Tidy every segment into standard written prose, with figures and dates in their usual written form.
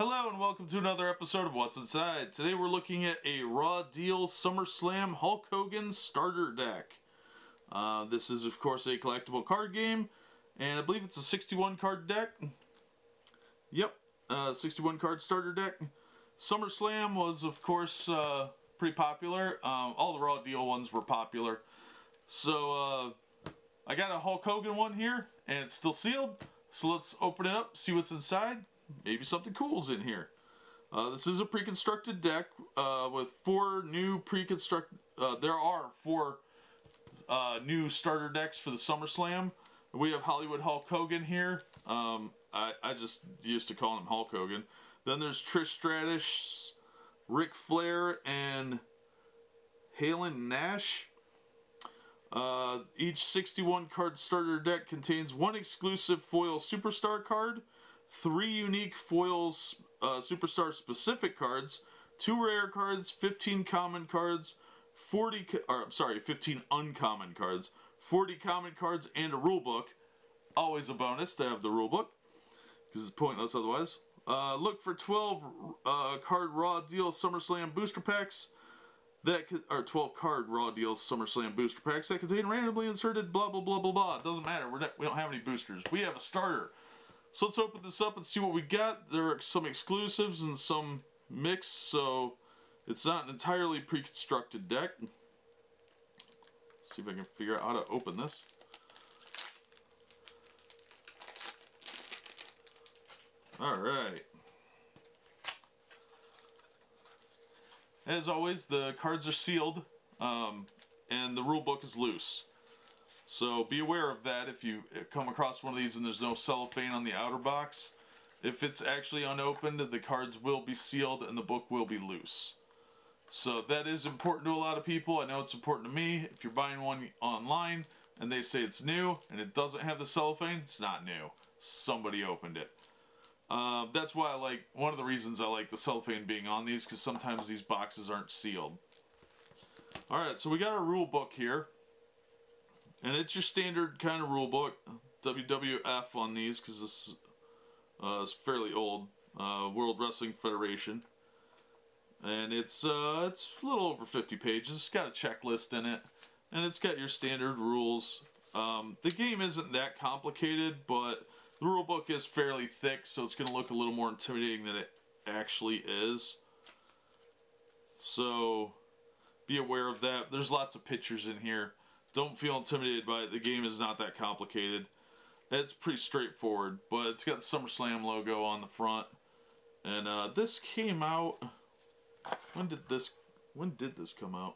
Hello and welcome to another episode of What's Inside. Today we're looking at a Raw Deal SummerSlam Hulk Hogan starter deck. This is of course a collectible card game, and I believe it's a 61 card deck. Yep, 61 card starter deck. SummerSlam was of course pretty popular. All the Raw Deal ones were popular. So I got a Hulk Hogan one here, and it's still sealed. So let's open it up, see what's inside. Maybe something cool's in here. This is a pre-constructed deck with four new pre-constructed... there are four new starter decks for the SummerSlam. We have Hollywood Hulk Hogan here. I just used to call him Hulk Hogan. Then there's Trish Stratus, Ric Flair, and Halen Nash. Each 61 card starter deck contains one exclusive foil superstar card, 3 unique foils superstar specific cards, 2 rare cards, 15 common cards, 15 uncommon cards, 40 common cards, and a rule book. Always a bonus to have the rule book, because it's pointless otherwise. Look for 12 card Raw Deal SummerSlam booster packs that are 12 card Raw Deal SummerSlam booster packs that contain randomly inserted blah blah blah blah blah. It doesn't matter. We don't have any boosters. We have a starter. So let's open this up and see what we got. There are some exclusives and some mixed, so it's not an entirely pre-constructed deck. Let's see if I can figure out how to open this. Alright. As always, the cards are sealed, and the rule book is loose. So be aware of that if you come across one of these and there's no cellophane on the outer box. If it's actually unopened, the cards will be sealed and the book will be loose. So that is important to a lot of people. I know it's important to me. If you're buying one online and they say it's new and it doesn't have the cellophane, it's not new. Somebody opened it. That's why one of the reasons I like the cellophane being on these, because sometimes these boxes aren't sealed. Alright, so we got our rule book here. And it's your standard kind of rule book, WWF on these, because this is fairly old, World Wrestling Federation. And it's a little over 50 pages. It's got a checklist in it, and it's got your standard rules. The game isn't that complicated, but the rule book is fairly thick, so it's going to look a little more intimidating than it actually is. So be aware of that. There's lots of pictures in here. Don't feel intimidated by it. The game is not that complicated. It's pretty straightforward, but it's got the SummerSlam logo on the front. And this came out... When did this come out?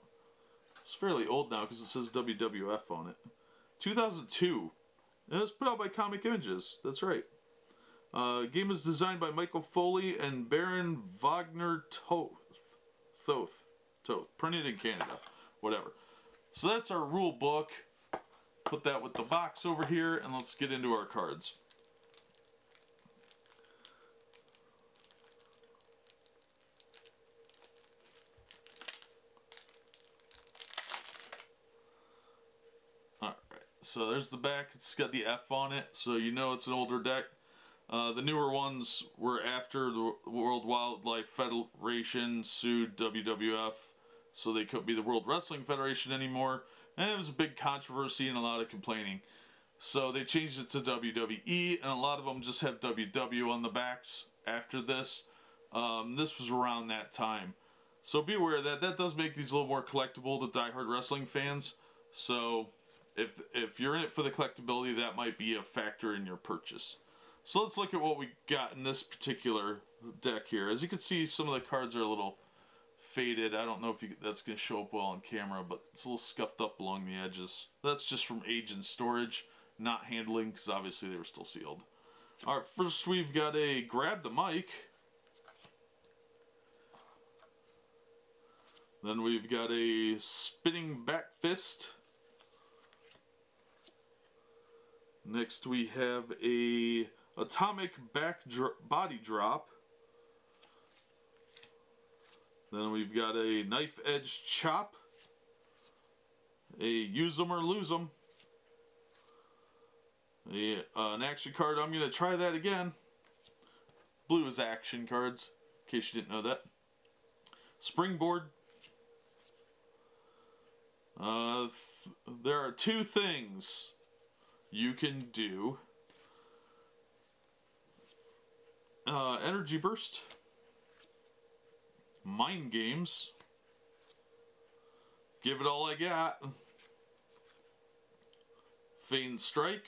It's fairly old now because it says WWF on it. 2002. And it was put out by Comic Images. That's right. Game is designed by Michael Foley and Baron Wagner Toth. Printed in Canada. Whatever. So that's our rule book. Put that with the box over here, and let's get into our cards. Alright, so there's the back. It's got the F on it, so you know it's an older deck. The newer ones were after the World Wildlife Federation sued WWF. So they couldn't be the World Wrestling Federation anymore. And it was a big controversy and a lot of complaining. So they changed it to WWE, and a lot of them just have WW on the backs after this. This was around that time. So be aware of that. That does make these a little more collectible to diehard wrestling fans. So if you're in it for the collectability, that might be a factor in your purchase. So let's look at what we got in this particular deck here. As you can see, some of the cards are a little faded. I don't know if that's going to show up well on camera, but it's a little scuffed up along the edges. That's just from age and storage, not handling, because obviously they were still sealed. Alright, first we've got a grab the mic. Then we've got a spinning back fist. Next we have a atomic body drop. Then we've got a knife edge chop, a use 'em or lose 'em, an action card. I'm going to try that again. blue is action cards, in case you didn't know that. Springboard. There are two things you can do. Energy Burst. Mind Games. Give it all I got. Feigned Strike.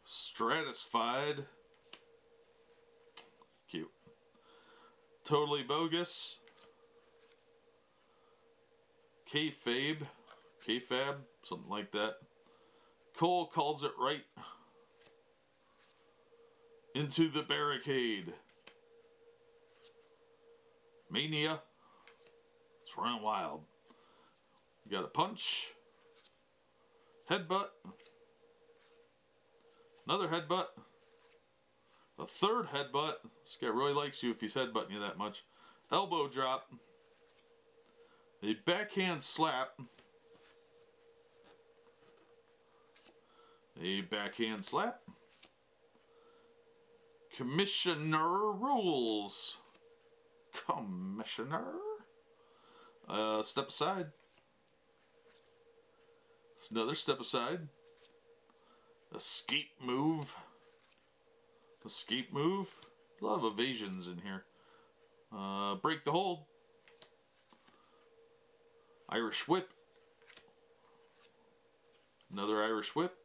Stratified. Cute. Totally Bogus. Kayfabe. Kayfab. Something like that. Cole Calls It Right. Into the Barricade. Mania. It's running wild. You got a punch. Headbutt. Another headbutt. A third headbutt. This guy really likes you if he's headbutting you that much. Elbow drop. A backhand slap. A backhand slap. Commissioner Rules. Commissioner. Step aside. Another step aside. Escape move. Escape move. A lot of evasions in here. Break the hold. Irish whip. Another Irish whip.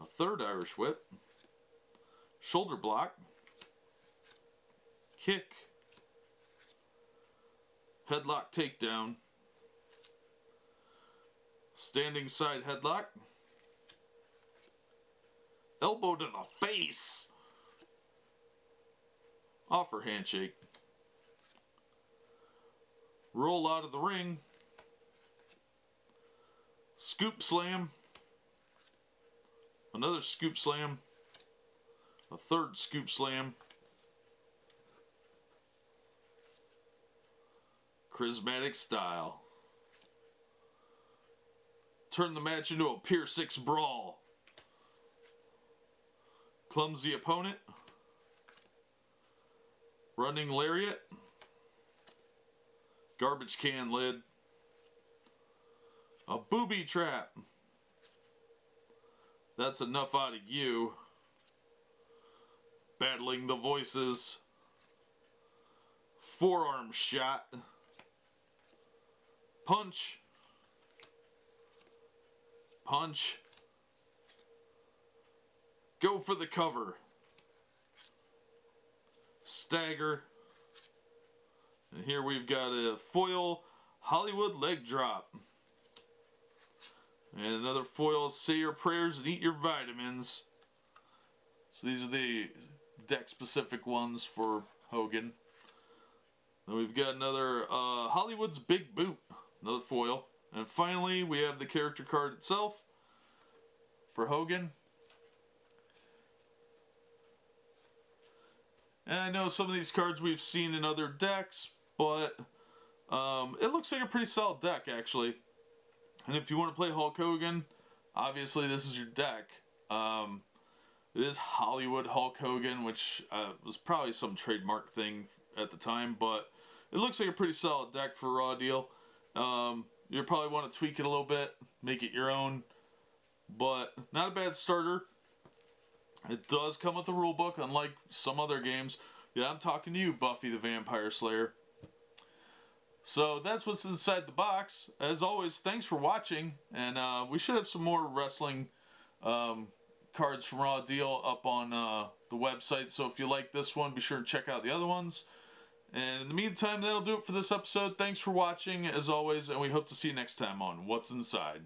A third Irish whip. Shoulder block. Kick. Headlock takedown. Standing side headlock. Elbow to the face. Offer handshake. Roll out of the ring. Scoop slam. Another scoop slam. A third scoop slam. Charismatic style. Turn the match into a Pier 6 brawl. Clumsy opponent. Running lariat. Garbage can lid. A booby trap. That's enough out of you. Battling the voices. Forearm shot. Punch. Punch. Go for the cover. Stagger. And here we've got a foil Hollywood leg drop. And another foil Say Your Prayers and Eat Your Vitamins. So these are the deck specific ones for Hogan. Then we've got another Hollywood's Big Boot. Another foil. And finally we have the character card itself for Hogan. And I know some of these cards we've seen in other decks, but it looks like a pretty solid deck, actually. And if you want to play Hulk Hogan, obviously this is your deck. It is Hollywood Hulk Hogan, which was probably some trademark thing at the time, but it looks like a pretty solid deck for a raw deal. You'll probably want to tweak it a little bit, make it your own, but not a bad starter. It does come with a rule book, unlike some other games. Yeah, I'm talking to you, Buffy the Vampire Slayer. So that's what's inside the box. As always, thanks for watching, and we should have some more wrestling cards from Raw Deal up on the website. So if you like this one, be sure to check out the other ones. And in the meantime, that'll do it for this episode. Thanks for watching, as always, and we hope to see you next time on What's Inside.